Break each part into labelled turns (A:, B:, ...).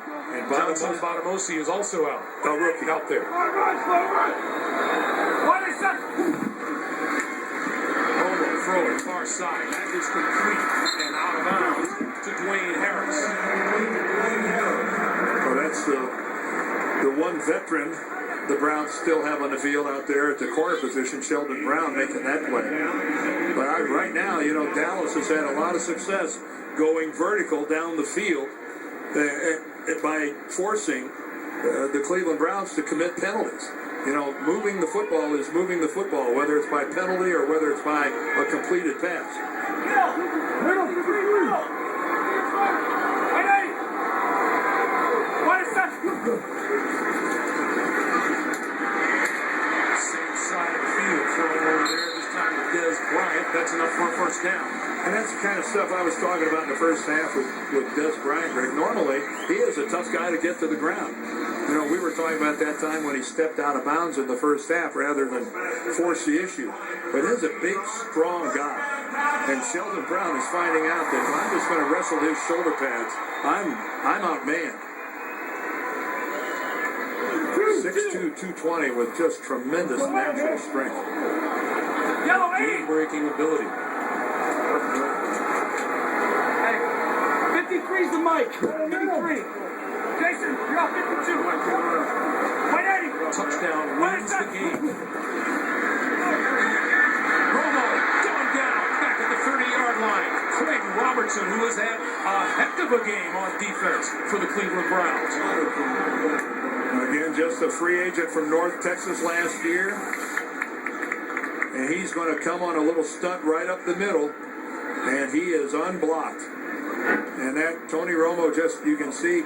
A: And Botamosi is also out.
B: A rookie
A: out there. Romo throwing far side. That is complete and out of bounds to Dwayne Harris.
B: Well, that's the one veteran the Browns still have on the field out there at the corner position, Sheldon Brown, making that play. But right now, Dallas has had a lot of success going vertical down the field by forcing the Cleveland Browns to commit penalties. Moving the football is moving the football, whether it's by penalty or whether it's by a completed pass.
A: Same side of the field, throwing over there, this time with Dez Bryant. That's enough for a first down.
B: And that's the kind of stuff I was talking about in the first half with Dez Bryant, Greg. Normally, he is a tough guy to get to the ground. We were talking about that time when he stepped out of bounds in the first half rather than force the issue. But he's a big, strong guy. And Sheldon Brown is finding out that if I'm just going to wrestle his shoulder pads, I'm outmanned. 6'2", 220 with just tremendous natural strength.
A: Game-breaking ability.
C: 53's the mic. 53. Jason, you're up 52.
A: Touchdown wins the game. Romo going down back at the 30-yard line. Craig Robertson, who has had a heck of a game on defense for the Cleveland Browns.
B: Again, just a free agent from North Texas last year. And he's going to come on a little stunt right up the middle. And he is unblocked. And that Tony Romo, just you can see,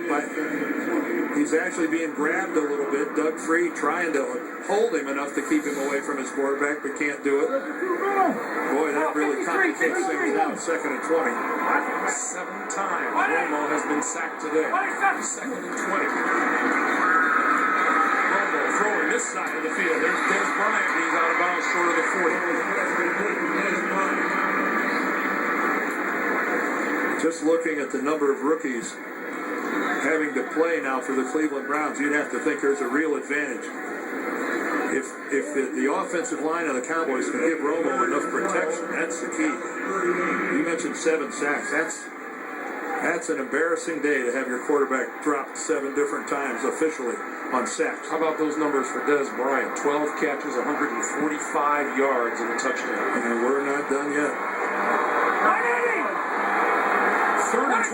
B: he's actually being grabbed a little bit. Doug Free trying to hold him enough to keep him away from his quarterback, but can't do it. Boy, that really complicates things now. 2nd and 20.
A: 7 times Romo has been sacked today. 2nd and 20. Romo throwing this side of the field. There's Bryant. He's out of bounds short of the 40.
B: Just looking at the number of rookies having to play now for the Cleveland Browns, you'd have to think there's a real advantage. If the offensive line of the Cowboys can give Romo enough protection, that's the key. You mentioned 7 sacks. That's an embarrassing day to have your quarterback dropped 7 different times officially on sacks.
A: How about those numbers for Dez Bryant? 12 catches, 145 yards, and a touchdown.
B: And we're not done yet.
A: 3rd and 12.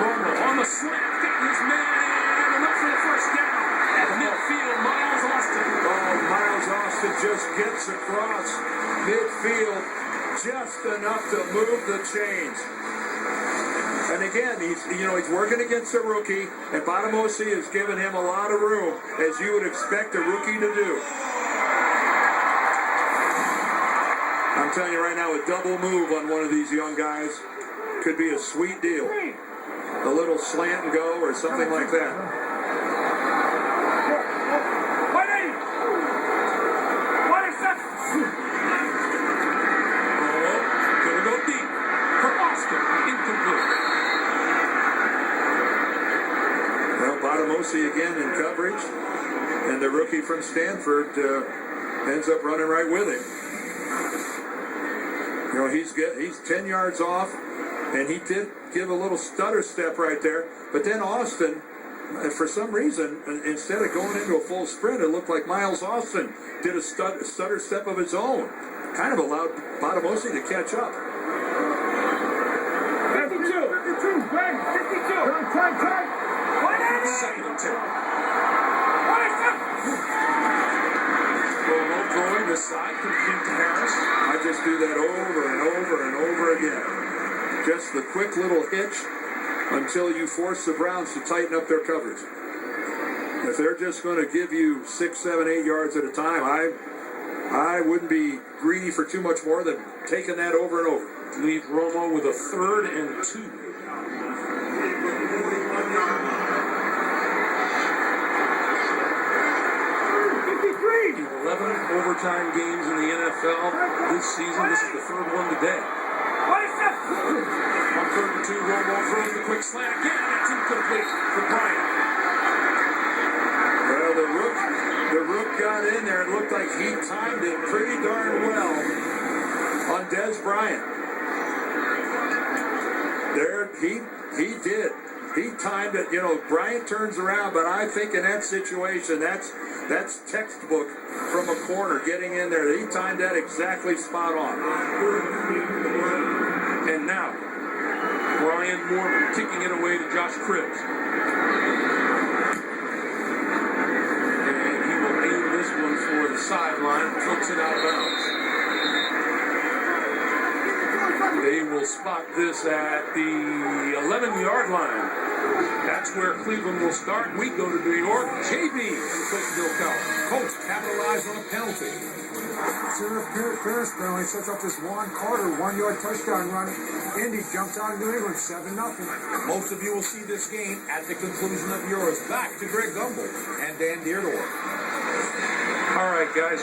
A: Romo on the slant, getting his man, and up for the first down. At midfield, Miles Austin.
B: Oh, Miles Austin just gets across midfield just enough to move the chains. And again, he's working against a rookie, and Botamosi has given him a lot of room, as you would expect a rookie to do. I'm telling you right now, a double move on one of these young guys could be a sweet deal. A little slant and go or something like that.
A: Gonna go deep for Austin. Incomplete.
B: Well, Botamosi again in coverage, and the rookie from Stanford ends up running right with him. He's 10 yards off, and he did give a little stutter step right there. But then Austin, for some reason, instead of going into a full sprint, it looked like Miles Austin did a stutter step of his own. Kind of allowed Botamosi to catch up.
C: 52. 52. Greg, 52. Time.
A: 2nd and 10. Romo throwing this side, complete to Harris.
B: I just do that over and over and over again. Just the quick little hitch until you force the Browns to tighten up their coverage. If they're just going to give you 6, 7, 8 yards at a time, I wouldn't be greedy for too much more than taking that over and over.
A: Leave Romo with a 3rd and 2. 11 overtime games in the NFL this season. This is the 3rd one today. On 3rd and 2, Romo throws the quick slant again.
B: he timed it pretty darn well on Des Bryant. There, he did. He timed it. You know, Bryant turns around, but I think in that situation, that's textbook from a corner getting in there. He timed that exactly spot on.
A: And now, Brian Mormon kicking it away to Josh Cribbs. And he will aim this one for the sideline, flips it out of bounds. They will spot this at the 11-yard line. That's where Cleveland will start. We go to New York. JB and Coach Bill Cowell.
D: Colts capitalize on a penalty.
C: Interference penalty sets up this Juan Carter 1-yard touchdown run. Indy jumps out of New England 7-0.
D: Most of you will see this game at the conclusion of yours. Back to Greg Gumbel and Dan Deardorff.
A: All right, guys.